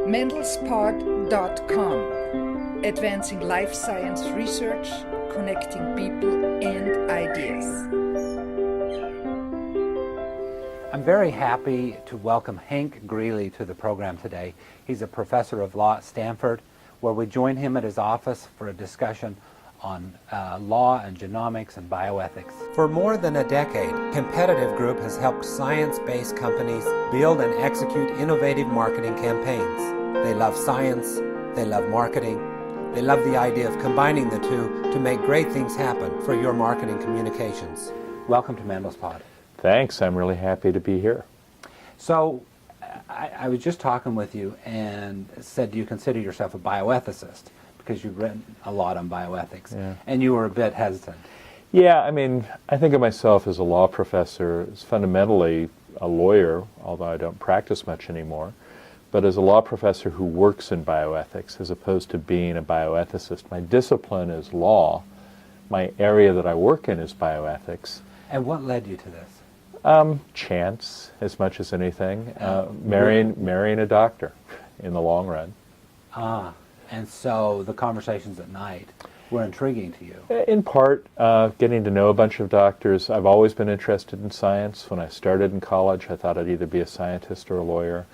mendelspod.com, advancing life science research, connecting people and ideas. I'm very happy to welcome Hank Greely to the program today. He's a professor of law at Stanford, where we join him at his office for a discussion on law and genomics and bioethics. For more than a decade, Competitive Group has helped science-based companies build and execute innovative marketing campaigns. They love science, they love marketing, they love the idea of combining the two to make great things happen for your marketing communications. Welcome to Mendel's Pod. Thanks, I'm really happy to be here. So, I was just talking with you and said you consider yourself a bioethicist because you've written a lot on bioethics, and you were a bit hesitant. Yeah, I mean, I think of myself as a law professor, as fundamentally a lawyer, although I don't practice much anymore, but as a law professor who works in bioethics as opposed to being a bioethicist. My discipline is law. My area that I work in is bioethics. And what led you to this? Chance, as much as anything. Marrying a doctor in the long run. And so the conversations at night were intriguing to you? In part, getting to know a bunch of doctors. I've always been interested in science. When I started in college, I thought I'd either be a scientist or a lawyer.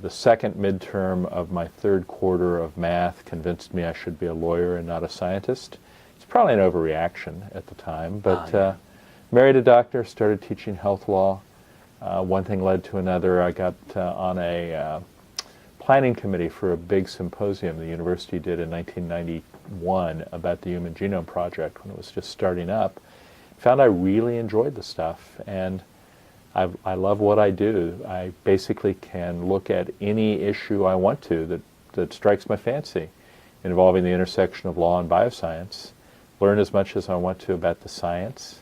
The second midterm of my third quarter of math convinced me I should be a lawyer and not a scientist. It's probably an overreaction at the time, but married a doctor, started teaching health law. One thing led to another. I got on a planning committee for a big symposium the university did in 1991 about the Human Genome Project when it was just starting up. Found I really enjoyed the stuff, and I love what I do. I basically can look at any issue I want to that strikes my fancy involving the intersection of law and bioscience, learn as much as I want to about the science,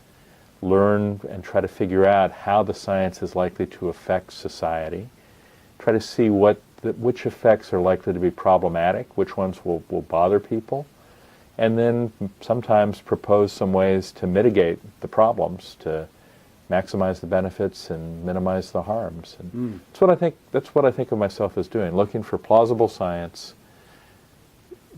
learn and try to figure out how the science is likely to affect society, try to see which effects are likely to be problematic, which ones will bother people, and then sometimes propose some ways to mitigate the problems, to maximize the benefits and minimize the harms. And that's what I think of myself as doing, looking for plausible science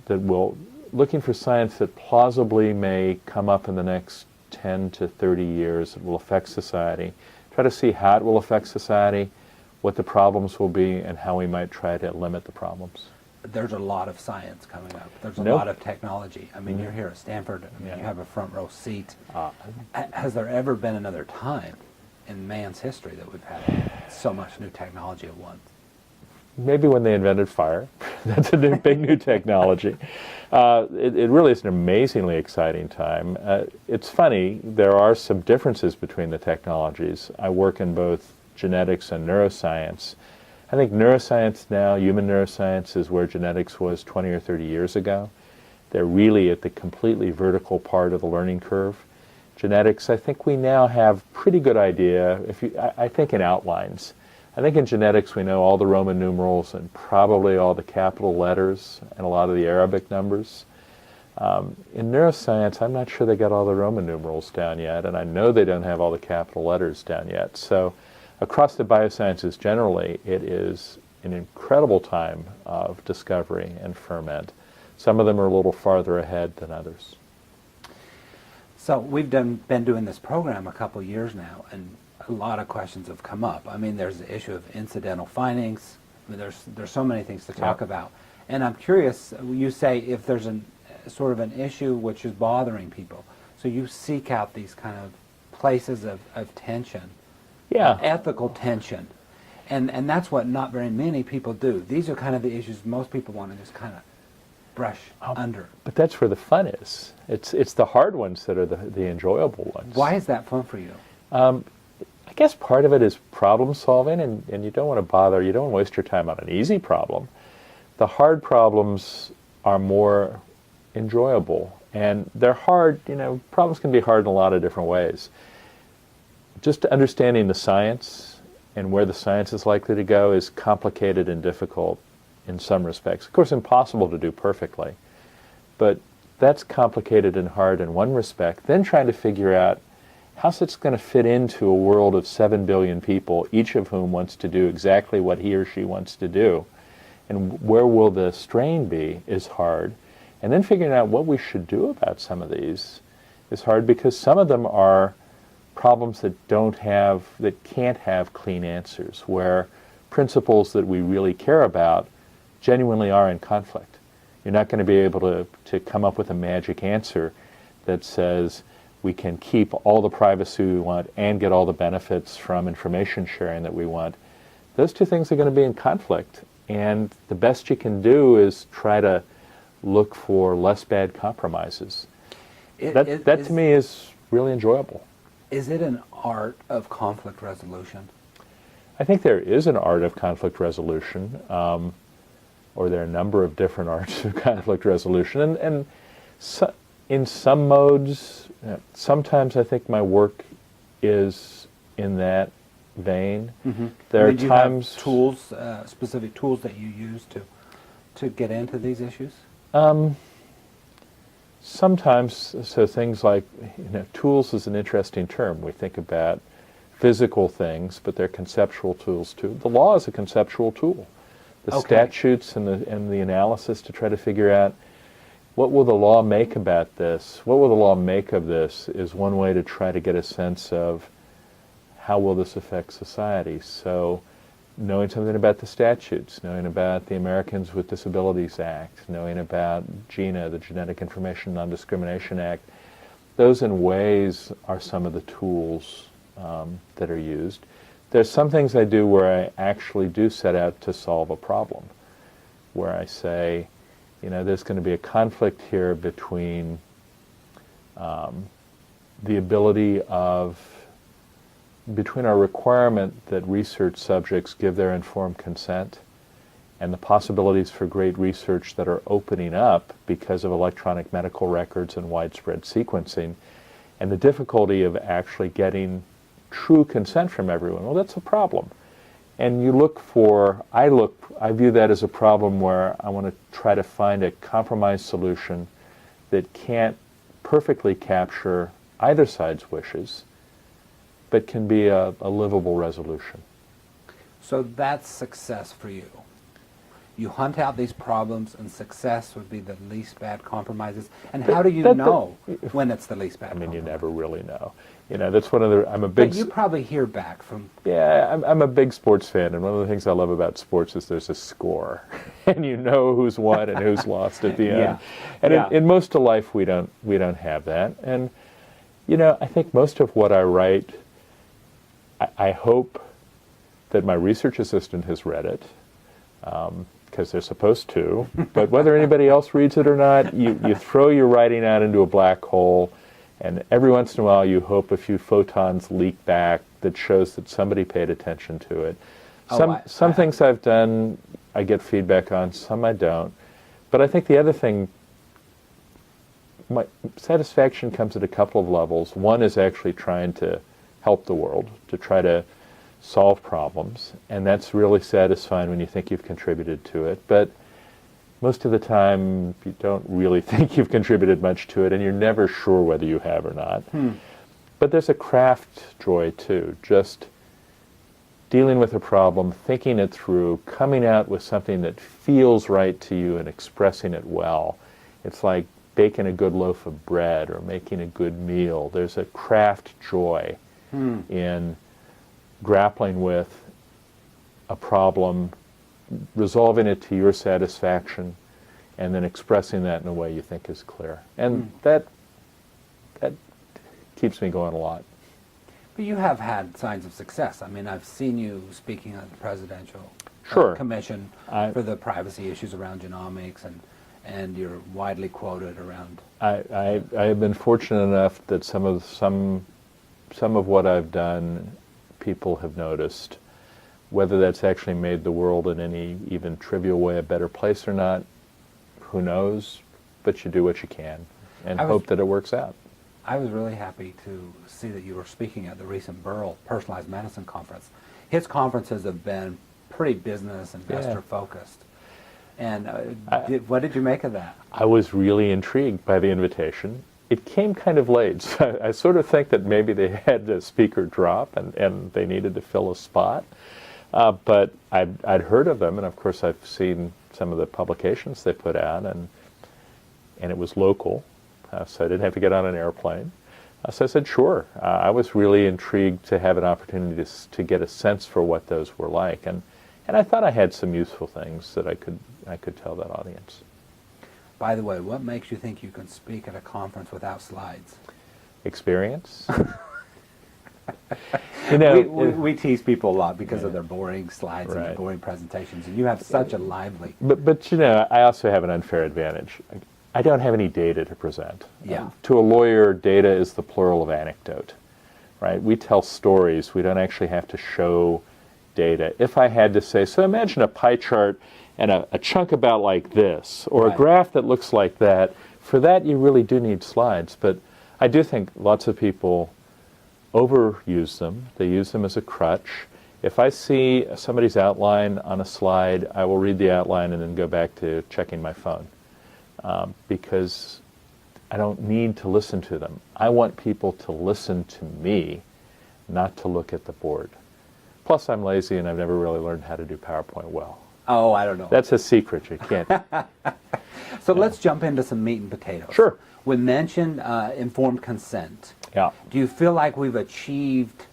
looking for science that plausibly may come up in the next 10 to 30 years that will affect society. Try to see how it will affect society, what the problems will be, and how we might try to limit the problems. There's a lot of science coming up. There's a lot of technology. I mean, you're here at Stanford. I mean, you have a front row seat. Has there ever been another time in man's history that we've had so much new technology at once? Maybe when they invented fire. That's a big new technology. It really is an amazingly exciting time. It's funny, there are some differences between the technologies. I work in both genetics and neuroscience. I think neuroscience now, human neuroscience, is where genetics was 20 or 30 years ago. They're really at the completely vertical part of the learning curve. Genetics, I think we now have pretty good idea, I think in outlines. I think in genetics we know all the Roman numerals and probably all the capital letters and a lot of the Arabic numbers. In neuroscience, I'm not sure they got all the Roman numerals down yet, and I know they don't have all the capital letters down yet. So across the biosciences generally, it is an incredible time of discovery and ferment. Some of them are a little farther ahead than others. So we've been doing this program a couple years now, and a lot of questions have come up. I mean, there's the issue of incidental findings. I mean, there's so many things to talk about. And I'm curious, you say if there's sort of an issue which is bothering people, so you seek out these kind of places of tension, ethical tension. And that's what not very many people do. These are kind of the issues most people want to just kind of brush under. But that's where the fun is. It's the hard ones that are the enjoyable ones. Why is that fun for you? I guess part of it is problem solving, and you don't want to waste your time on an easy problem. The hard problems are more enjoyable, and they're hard, problems can be hard in a lot of different ways. Just understanding the science and where the science is likely to go is complicated and difficult in some respects. Of course, impossible to do perfectly, but that's complicated and hard in one respect. Then trying to figure out how's it going to fit into a world of 7 billion people, each of whom wants to do exactly what he or she wants to do, and where will the strain be is hard. And then figuring out what we should do about some of these is hard, because some of them are problems that can't have clean answers, where principles that we really care about genuinely are in conflict. You're not going to be able to come up with a magic answer that says we can keep all the privacy we want and get all the benefits from information sharing that we want. Those two things are going to be in conflict, and the best you can do is try to look for less bad compromises. That to me is really enjoyable. Is it an art of conflict resolution? I think there is an art of conflict resolution, or there are a number of different arts of conflict resolution. And so, in some modes, sometimes I think my work is in that vein. Mm-hmm. There are do you times have tools, specific tools that you use to get into these issues? Sometimes, so things like, tools is an interesting term. We think about physical things, but they're conceptual tools too. The law is a conceptual tool. The statutes and the analysis to try to figure out what will the law make about this, what will the law make of this, is one way to try to get a sense of how will this affect society. So knowing something about the statutes, knowing about the Americans with Disabilities Act, knowing about GINA, the Genetic Information Non-Discrimination Act, those in ways are some of the tools that are used. There's some things I do where I actually do set out to solve a problem, where I say, there's going to be a conflict here between between our requirement that research subjects give their informed consent and the possibilities for great research that are opening up because of electronic medical records and widespread sequencing, and the difficulty of actually getting true consent from everyone. Well, that's a problem. And I view that as a problem where I want to try to find a compromise solution that can't perfectly capture either side's wishes, but can be a livable resolution. So that's success for you. You hunt out these problems, and success would be the least bad compromises. And how do you know when it's the least bad compromise? You never really know. That's one of the, I'm a big... But you probably hear back from... Yeah, I'm a big sports fan, and one of the things I love about sports is there's a score. And you know who's won and who's lost at the end. Yeah. And in most of life, we don't have that. And, I think most of what I write, I hope that my research assistant has read it, because they're supposed to. But whether anybody else reads it or not, you throw your writing out into a black hole, and every once in a while you hope a few photons leak back that shows that somebody paid attention to it. Some things I've done, I get feedback on, some I don't. But I think the other thing, my satisfaction comes at a couple of levels. One is actually trying to help the world, to try to solve problems, and that's really satisfying when you think you've contributed to it. But most of the time, you don't really think you've contributed much to it, and you're never sure whether you have or not. But there's a craft joy, too, just dealing with a problem, thinking it through, coming out with something that feels right to you and expressing it well. It's like baking a good loaf of bread or making a good meal. There's a craft joy in grappling with a problem, resolving it to your satisfaction, and then expressing that in a way you think is clear. And that keeps me going a lot. But you have had signs of success. I mean, I've seen you speaking at the Presidential Commission for the privacy issues around genomics, and you're widely quoted around... I have been fortunate enough that some of what I've done, people have noticed. Whether that's actually made the world in any even trivial way a better place or not, who knows? But you do what you can and hope that it works out. I was really happy to see that you were speaking at the recent Burrell Personalized Medicine Conference. His conferences have been pretty business investor focused. And what did you make of that? I was really intrigued by the invitation. It came kind of late, so I sort of think that maybe they had the speaker drop and they needed to fill a spot. But I'd heard of them, and of course I've seen some of the publications they put out, and it was local, so I didn't have to get on an airplane. So I said, sure. I was really intrigued to have an opportunity to get a sense for what those were like, and I thought I had some useful things that I could tell that audience. By the way, what makes you think you can speak at a conference without slides? Experience. You know, we tease people a lot because of their boring slides and their Right. boring presentations, and you have such a lively. But you know, I also have an unfair advantage. I don't have any data to present. Yeah. To a lawyer, data is the plural of anecdote, right? We tell stories. We don't actually have to show data. If I had to say, so imagine a pie chart and a chunk about like this, or Right. a graph that looks like that. For that, you really do need slides. But I do think lots of people overuse them. They use them as a crutch. If I see somebody's outline on a slide, I will read the outline and then go back to checking my phone, because I don't need to listen to them. I want people to listen to me, not to look at the board. Plus, I'm lazy and I've never really learned how to do PowerPoint well. Oh, I don't know. That's a secret. You can't. So let's jump into some meat and potatoes. Sure. We mentioned informed consent. Yeah. Do you feel like we've achieved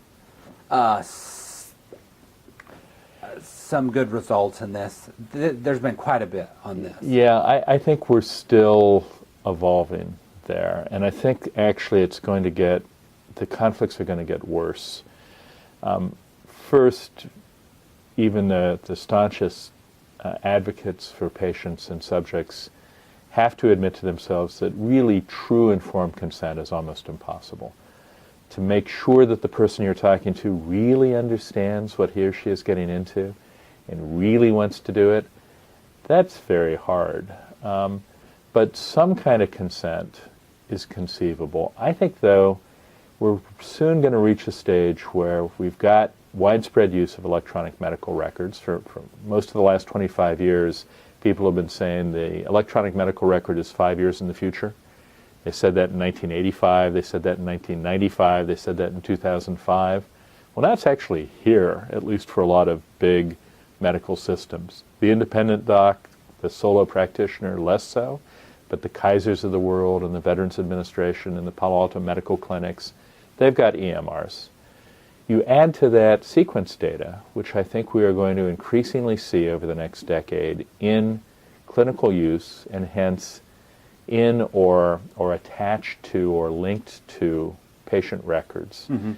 some good results in this? There's been quite a bit on this. Yeah, I think we're still evolving there. And I think actually the conflicts are going to get worse. First, even the staunchest advocates for patients and subjects have to admit to themselves that really true informed consent is almost impossible. To make sure that the person you're talking to really understands what he or she is getting into and really wants to do it, that's very hard. But some kind of consent is conceivable. I think, though, we're soon going to reach a stage where we've got widespread use of electronic medical records. For most of the last 25 years, people have been saying the electronic medical record is 5 years in the future. They said that in 1985, they said that in 1995, they said that in 2005. Well, that's actually here, at least for a lot of big medical systems. The independent doc, the solo practitioner, less so, but the Kaisers of the world and the Veterans Administration and the Palo Alto medical clinics, they've got EMRs. You add to that sequence data, which I think we are going to increasingly see over the next decade in clinical use, and hence in or attached to or linked to patient records. Mm-hmm.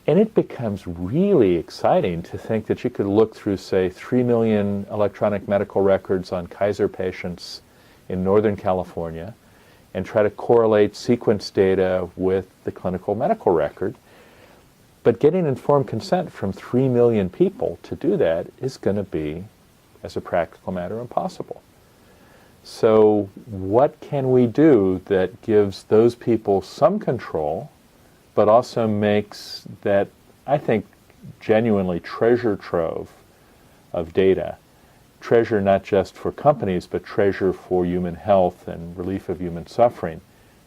And it becomes really exciting to think that you could look through, say, 3 million electronic medical records on Kaiser patients in Northern California and try to correlate sequence data with the clinical medical record. But getting informed consent from 3 million people to do that is going to be, as a practical matter, impossible. So what can we do that gives those people some control, but also makes that, I think, genuinely treasure trove of data, treasure not just for companies, but treasure for human health and relief of human suffering,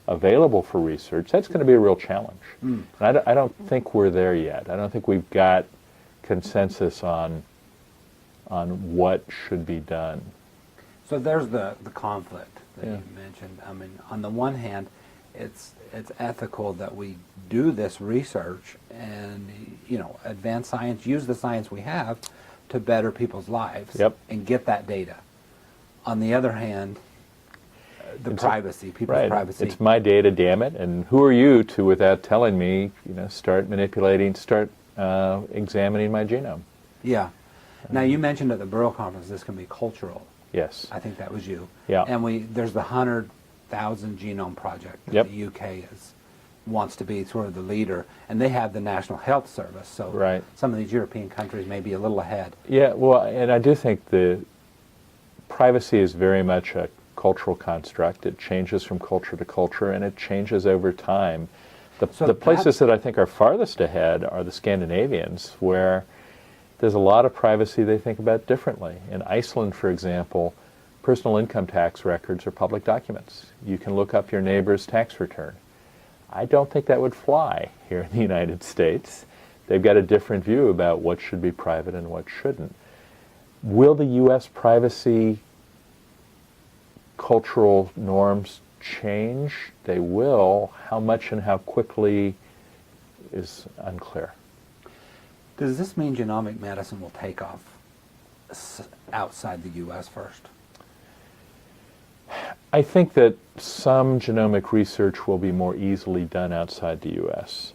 available for research? That's going to be a real challenge. And I don't think we're there yet. I don't think we've got consensus on what should be done. So there's the conflict that Yeah. you mentioned. I mean, on the one hand, it's ethical that we do this research and, advance science, use the science we have to better people's lives. Yep. And get that data. On the other hand, people's privacy. It's my data, damn it. And who are you to, without telling me, start manipulating, start examining my genome? Yeah. Now, you mentioned at the Burrow Conference this can be cultural. Yes. I think that was you. Yeah. And there's the 100,000 Genome Project that Yep. the UK wants to be sort of the leader, and they have the National Health Service. So Right. some of these European countries may be a little ahead. Yeah, well, and I do think the privacy is very much a cultural construct. It changes from culture to culture, and it changes over time. The places that I think are farthest ahead are the Scandinavians, where there's a lot of privacy they think about differently. In Iceland, for example, personal income tax records are public documents. You can look up your neighbor's tax return. I don't think that would fly here in the United States. they've got a different view about what should be private and what shouldn't. Will the U.S. privacy cultural norms change? They will. How much and how quickly is unclear. Does this mean genomic medicine will take off outside the U.S. first? I think that some genomic research will be more easily done outside the U.S.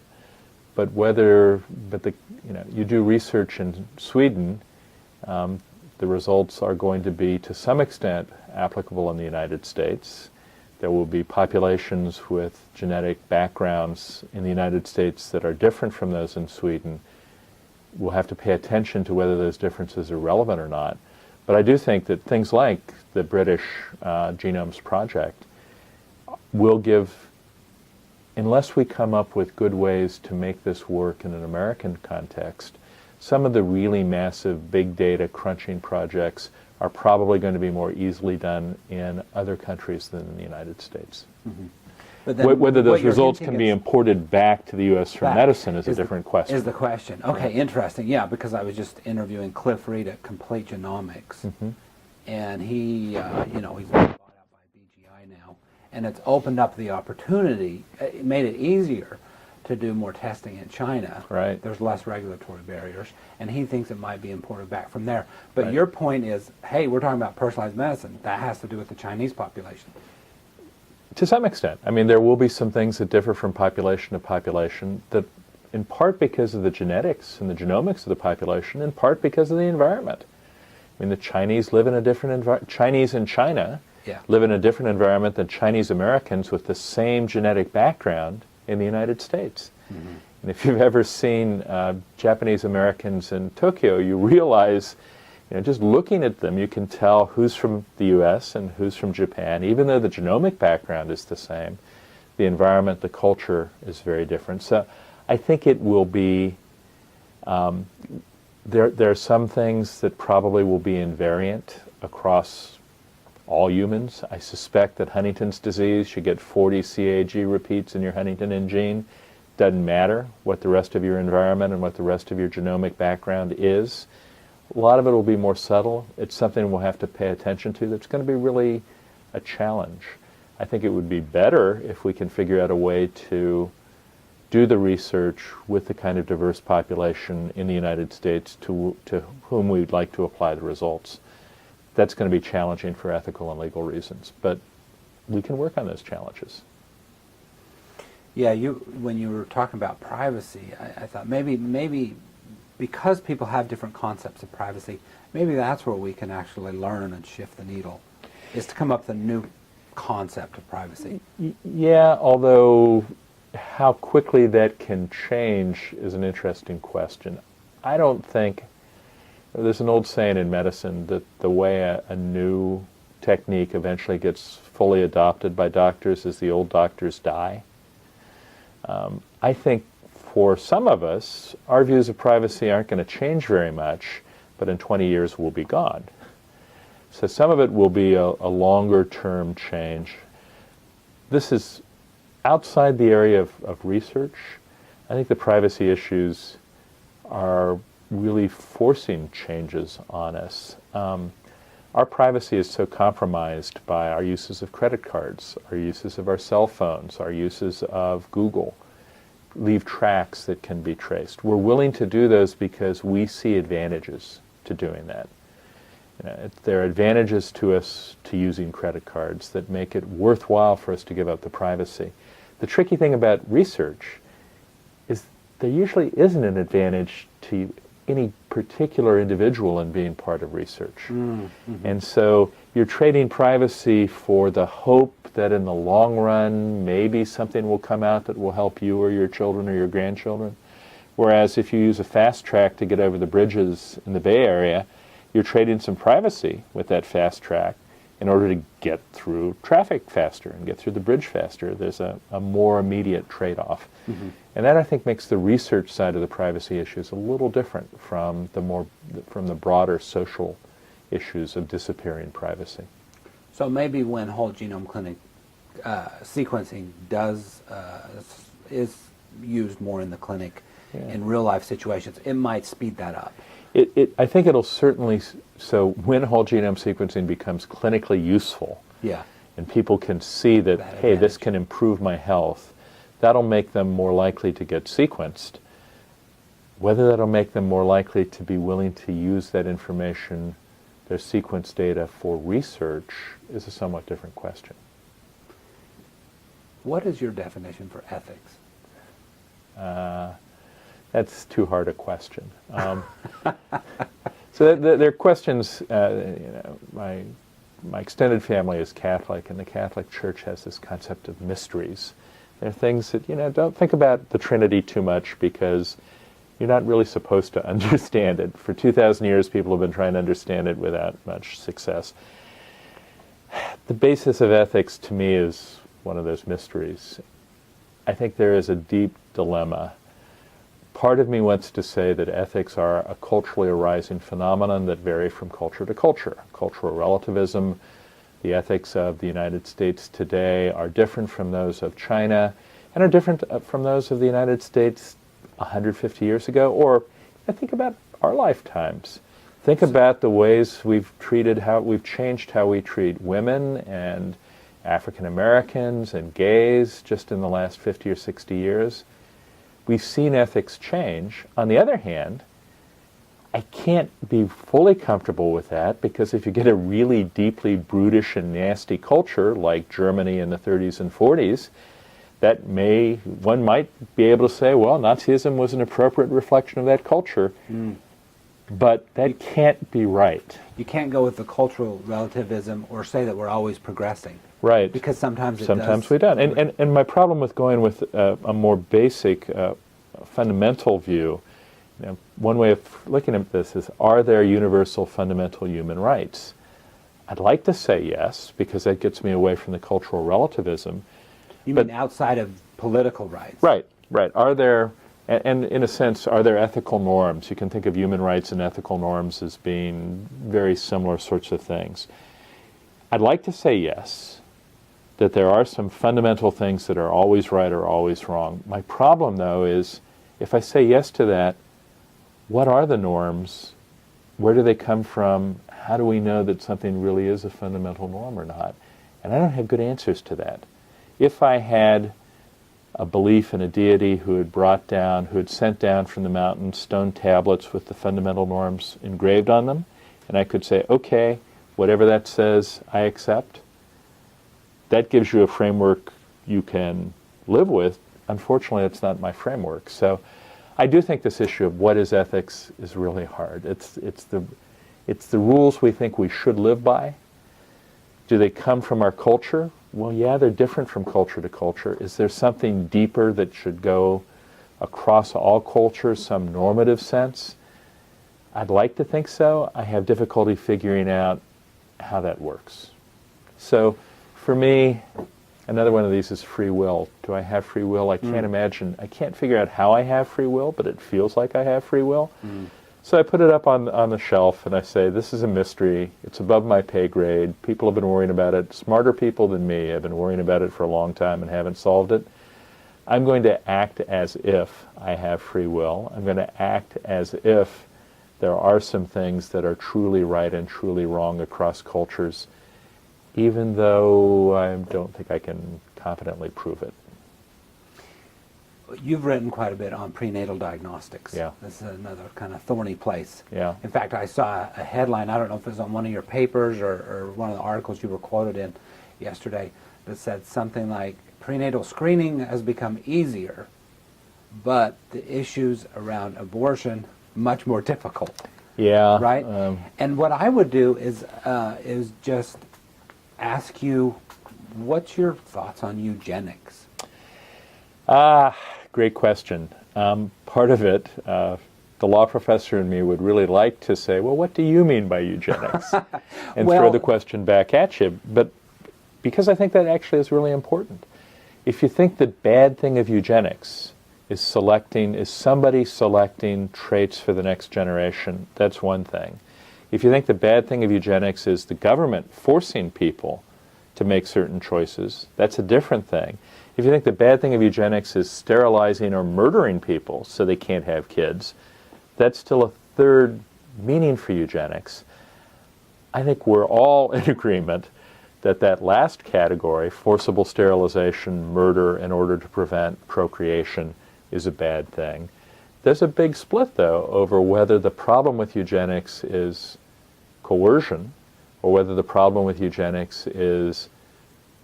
But you do research in Sweden, the results are going to be to some extent applicable in the United States. There will be populations with genetic backgrounds in the United States that are different from those in Sweden. We'll have to pay attention to whether those differences are relevant or not. But I do think that things like the British Genomes Project will give, unless we come up with good ways to make this work in an American context, some of the really massive big data crunching projects are probably going to be more easily done in other countries than in the United States. Mm-hmm. But then whether those results can be imported back to the U.S. for medicine is a different question. Is the question. Okay, interesting. Yeah, because I was just interviewing Cliff Reed at Complete Genomics, and he, he's been bought out by BGI now, and it's opened up the opportunity. It made it easier to do more testing in China. Right. There's less regulatory barriers, and he thinks it might be imported back from there. But your point is, hey, we're talking about personalized medicine. That has to do with the Chinese population. To some extent. I mean, there will be some things that differ from population to population, that in part because of the genetics and the genomics of the population, in part because of the environment. I mean, the Chinese live in a different environment. Chinese in China live in a different environment than Chinese Americans with the same genetic background in the United States. And if you've ever seen Japanese Americans in Tokyo, you realize, just looking at them, you can tell who's from the U.S. and who's from Japan. Even though the genomic background is the same, the environment, the culture is very different. So I think it will be, there are some things that probably will be invariant across all humans. I suspect that Huntington's disease, you get 40 CAG repeats in your Huntington gene. Doesn't matter what the rest of your environment and what the rest of your genomic background is. A lot of it will be more subtle. It's something we'll have to pay attention to that's going to be really a challenge. I think it would be better if we can figure out a way to do the research with the kind of diverse population in the United States to whom we'd like to apply the results. That's going to be challenging for ethical and legal reasons, but we can work on those challenges. Yeah, when you were talking about privacy, I thought maybe because people have different concepts of privacy, maybe that's where we can actually learn and shift the needle, is to come up with a new concept of privacy. Yeah, although how quickly that can change is an interesting question. I don't think, there's an old saying in medicine that the way a new technique eventually gets fully adopted by doctors is the old doctors die. I think for some of us, our views of privacy aren't going to change very much, but in 20 years we'll be gone. So some of it will be a longer term change. This is outside the area of research. I think the privacy issues are really forcing changes on us. Our privacy is so compromised by our uses of credit cards, our uses of our cell phones, our uses of Google. Leave tracks that can be traced. We're willing to do those because we see advantages to doing that. There are advantages to us to using credit cards that make it worthwhile for us to give up the privacy. The tricky thing about research is there usually isn't an advantage to any particular individual in being part of research. And so you're trading privacy for the hope that in the long run maybe something will come out that will help you or your children or your grandchildren. Whereas if you use a fast track to get over the bridges in the Bay Area, you're trading some privacy with that fast track in order to get through traffic faster and get through the bridge faster. There's a more immediate trade-off. And that, I think, makes the research side of the privacy issues a little different from the broader social issues of disappearing privacy. So maybe when whole genome clinic sequencing is used more in the clinic, in real life situations, it might speed that up. I think it'll certainly, so when whole genome sequencing becomes clinically useful, Yeah. and people can see that, hey, this advantage. can improve my health, that'll make them more likely to get sequenced. Whether that'll make them more likely to be willing to use that information, their sequence data, for research is a somewhat different question. What is your definition for ethics? That's too hard a question. So there are questions. My extended family is Catholic, and the Catholic Church has this concept of mysteries. There are things that, don't think about the Trinity too much, because you're not really supposed to understand it. For 2,000 years, people have been trying to understand it without much success. The basis of ethics, to me, is one of those mysteries. I think there is a deep dilemma. Part of me wants to say that ethics are a culturally arising phenomenon that vary from culture to culture. Cultural relativism, the ethics of the United States today are different from those of China, and are different from those of the United States 150 years ago, or think about our lifetimes. Think about the ways we've changed how we treat women and African Americans and gays just in the last 50 or 60 years. We've seen ethics change. On the other hand, I can't be fully comfortable with that, because if you get a really deeply brutish and nasty culture like Germany in the 30s and 40s, one might be able to say, well, Nazism was an appropriate reflection of that culture, but that can't be right. You can't go with the cultural relativism or say that we're always progressing. Right. Because sometimes we don't. And my problem with going with a more basic, fundamental view, one way of looking at this is, are there universal fundamental human rights? I'd like to say yes, because that gets me away from the cultural relativism. You mean outside of political rights? Right. Are there, and in a sense, are there ethical norms? You can think of human rights and ethical norms as being very similar sorts of things. I'd like to say yes, that there are some fundamental things that are always right or always wrong. My problem, though, is if I say yes to that, what are the norms? Where do they come from? How do we know that something really is a fundamental norm or not? And I don't have good answers to that. If I had a belief in a deity who had sent down from the mountain stone tablets with the fundamental norms engraved on them, and I could say, okay, whatever that says, I accept, that gives you a framework you can live with. Unfortunately, it's not my framework. So I do think this issue of what is ethics is really hard. It's the rules we think we should live by. Do they come from our culture? Well, yeah, they're different from culture to culture. Is there something deeper that should go across all cultures, some normative sense? I'd like to think so. I have difficulty figuring out how that works. So for me, another one of these is free will. Do I have free will? I can't figure out how I have free will, but it feels like I have free will. So I put it up on the shelf, and I say, this is a mystery. It's above my pay grade. People have been worrying about it. Smarter people than me have been worrying about it for a long time and haven't solved it. I'm going to act as if I have free will. I'm going to act as if there are some things that are truly right and truly wrong across cultures, even though I don't think I can confidently prove it. You've written quite a bit on prenatal diagnostics. Yeah. This is another kind of thorny place. Yeah. In fact, I saw a headline, I don't know if it was on one of your papers or one of the articles you were quoted in yesterday, that said something like, prenatal screening has become easier, but the issues around abortion much more difficult. Yeah. Right? And what I would do is just ask you, what's your thoughts on eugenics? Great question. Part of it, the law professor in me would really like to say, well, what do you mean by eugenics? And throw the question back at you. But because I think that actually is really important. If you think the bad thing of eugenics is somebody selecting traits for the next generation, that's one thing. If you think the bad thing of eugenics is the government forcing people to make certain choices, that's a different thing. If you think the bad thing of eugenics is sterilizing or murdering people so they can't have kids, that's still a third meaning for eugenics. I think we're all in agreement that that last category, forcible sterilization, murder in order to prevent procreation, is a bad thing. There's a big split, though, over whether the problem with eugenics is coercion or whether the problem with eugenics is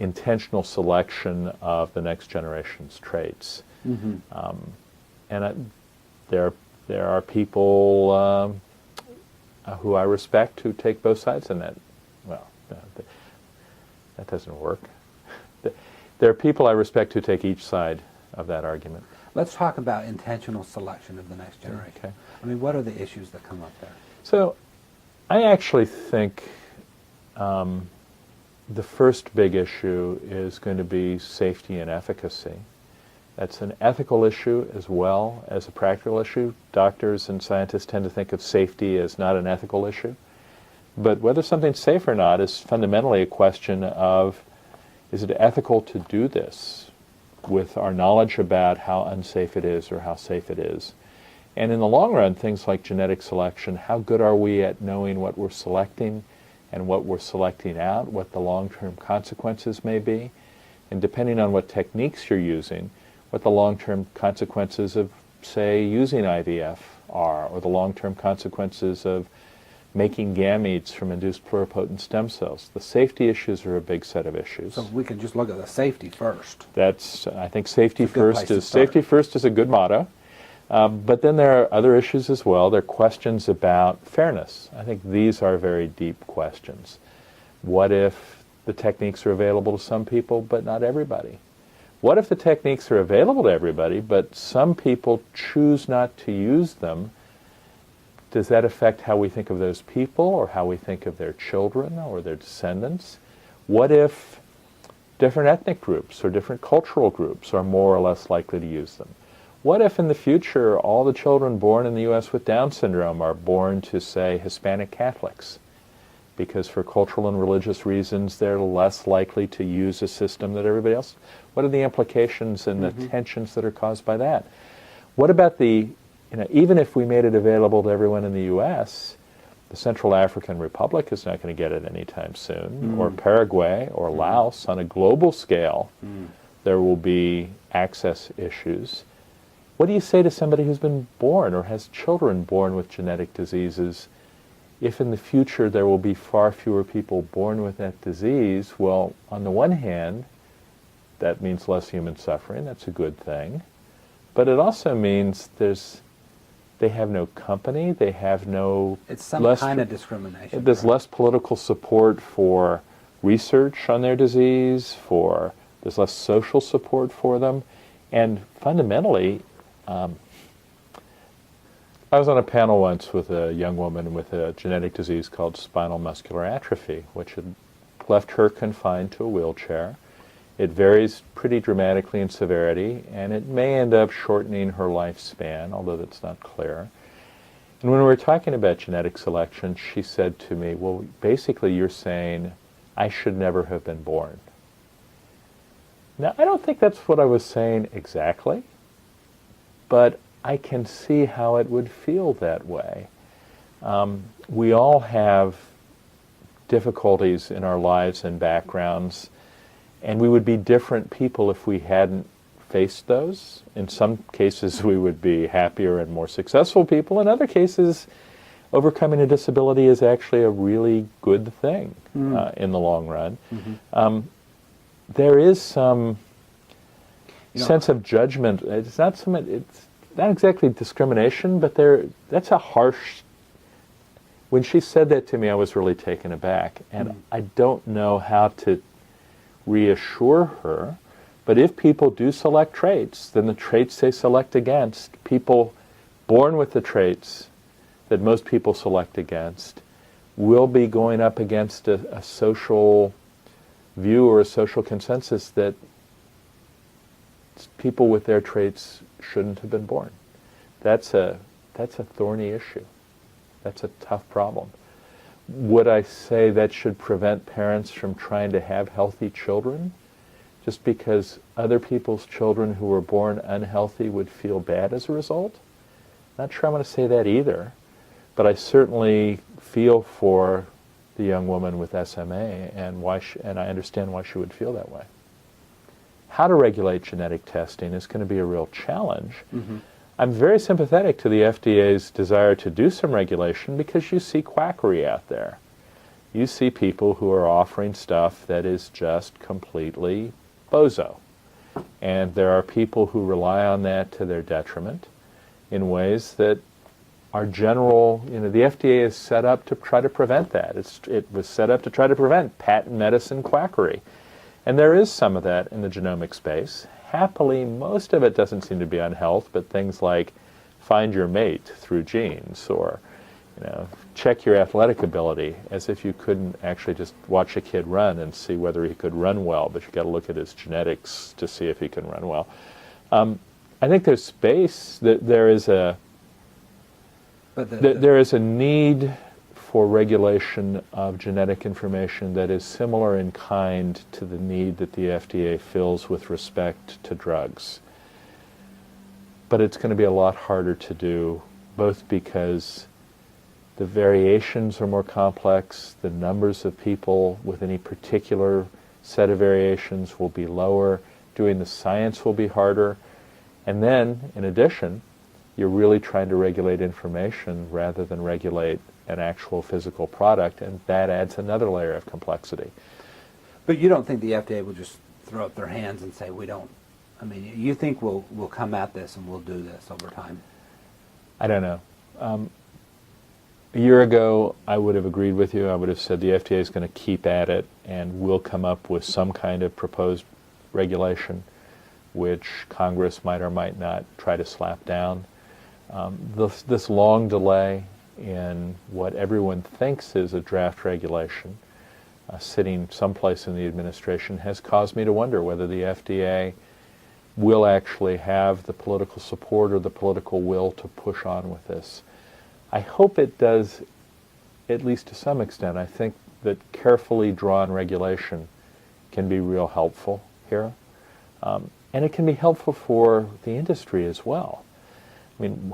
intentional selection of the next generation's traits. There are people who I respect who take both sides in that. Well, that doesn't work. There are people I respect who take each side of that argument. Let's talk about intentional selection of the next generation. Okay. I mean, what are the issues that come up there? So I actually think the first big issue is going to be safety and efficacy. That's an ethical issue as well as a practical issue. Doctors and scientists tend to think of safety as not an ethical issue. But whether something's safe or not is fundamentally a question of, is it ethical to do this with our knowledge about how unsafe it is or how safe it is? And in the long run, things like genetic selection, how good are we at knowing what we're selecting and what we're selecting out, what the long-term consequences may be? And depending on what techniques you're using, what the long-term consequences of, say, using IVF are, or the long-term consequences of making gametes from induced pluripotent stem cells. The safety issues are a big set of issues. So we can just look at the safety first. I think safety first is a good motto. But then there are other issues as well. There are questions about fairness. I think these are very deep questions. What if the techniques are available to some people but not everybody? What if the techniques are available to everybody but some people choose not to use them? Does that affect how we think of those people or how we think of their children or their descendants? What if different ethnic groups or different cultural groups are more or less likely to use them? What if in the future all the children born in the U.S. with Down syndrome are born to, say, Hispanic Catholics? Because for cultural and religious reasons they're less likely to use a system that everybody else. What are the implications and the tensions that are caused by that? What about even if we made it available to everyone in the U.S., the Central African Republic is not going to get it anytime soon, or Paraguay or Laos. On a global scale, there will be access issues. What do you say to somebody who's been born or has children born with genetic diseases? If in the future there will be far fewer people born with that disease, well, on the one hand, that means less human suffering. That's a good thing. But it also means they have no company, they have no... It's some kind of discrimination. There's less political support for research on their disease, there's less social support for them, and fundamentally, I was on a panel once with a young woman with a genetic disease called spinal muscular atrophy, which had left her confined to a wheelchair. It varies pretty dramatically in severity, and it may end up shortening her lifespan, although that's not clear. And when we were talking about genetic selection, she said to me, well, basically you're saying I should never have been born. Now, I don't think that's what I was saying exactly, but I can see how it would feel that way. We all have difficulties in our lives and backgrounds, and we would be different people if we hadn't faced those. In some cases, we would be happier and more successful people. In other cases, overcoming a disability is actually a really good thing in the long run. There is some sense of judgment. It's not exactly discrimination, but that's a harsh... When she said that to me, I was really taken aback, and I don't know how to reassure her. But if people do select traits, then the traits they select against, people born with the traits that most people select against, will be going up against a social view or a social consensus that people with their traits shouldn't have been born. That's a thorny issue. That's a tough problem. Would I say that should prevent parents from trying to have healthy children? just because other people's children who were born unhealthy would feel bad as a result? Not sure I'm going to say that either, but I certainly feel for the young woman with SMA and and I understand why she would feel that way. How to regulate genetic testing is going to be a real challenge. Mm-hmm. I'm very sympathetic to the FDA's desire to do some regulation because you see quackery out there. You see people who are offering stuff that is just completely bozo. And there are people who rely on that to their detriment in ways that are general. The FDA is set up to try to prevent that. It was set up to try to prevent patent medicine quackery. And there is some of that in the genomic space. Happily, most of it doesn't seem to be on health, but things like find your mate through genes, or check your athletic ability, as if you couldn't actually just watch a kid run and see whether he could run well, but you've got to look at his genetics to see if he can run well. I think there's space. There is a need for regulation of genetic information that is similar in kind to the need that the FDA feels with respect to drugs. But it's going to be a lot harder to do, both because the variations are more complex, the numbers of people with any particular set of variations will be lower, doing the science will be harder, and then, in addition, you're really trying to regulate information rather than regulate an actual physical product, and that adds another layer of complexity. But you don't think the FDA will just throw up their hands and say, we don't? I mean, you think we'll come at this and we'll do this over time? I don't know. A year ago, I would have agreed with you. I would have said the FDA is going to keep at it and we'll come up with some kind of proposed regulation which Congress might or might not try to slap down. This long delay in what everyone thinks is a draft regulation sitting someplace in the administration has caused me to wonder whether the FDA will actually have the political support or the political will to push on with this. I hope it does, at least to some extent. I think that carefully drawn regulation can be real helpful here. And it can be helpful for the industry as well. I mean,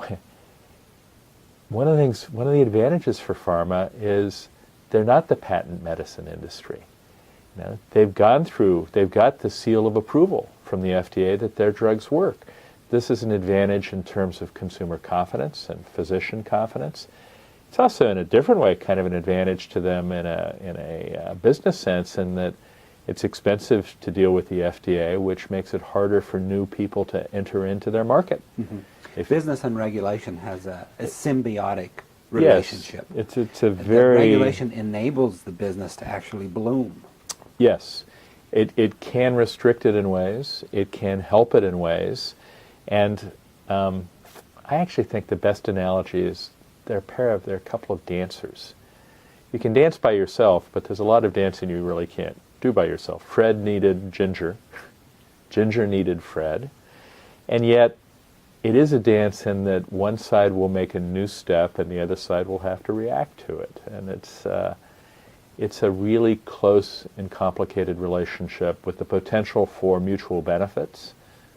one of the advantages for pharma is they're not the patent medicine industry. They've got the seal of approval from the FDA that their drugs work. This is an advantage in terms of consumer confidence and physician confidence. It's also, in a different way, kind of an advantage to them in a business sense, in that it's expensive to deal with the FDA, which makes it harder for new people to enter into their market. Mm-hmm. If business and regulation has a symbiotic relationship. Yes, it's a very... regulation enables the business to actually bloom. Yes. It can restrict it in ways. It can help it in ways. And I actually think the best analogy is they're a couple of dancers. You can dance by yourself, but there's a lot of dancing you really can't do by yourself. Fred needed Ginger. Ginger needed Fred. And yet, it is a dance in that one side will make a new step and the other side will have to react to it. And it's a really close and complicated relationship with the potential for mutual benefits,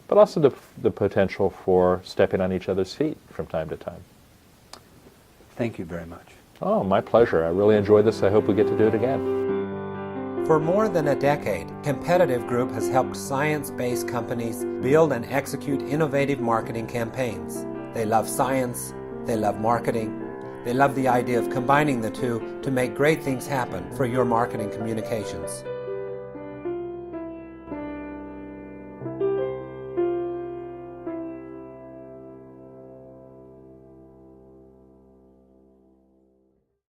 but also the potential for stepping on each other's feet from time to time. Thank you very much. Oh, my pleasure. I really enjoyed this. I hope we get to do it again. For more than a decade, Competitive Group has helped science-based companies build and execute innovative marketing campaigns. They love science, they love marketing, they love the idea of combining the two to make great things happen for your marketing communications.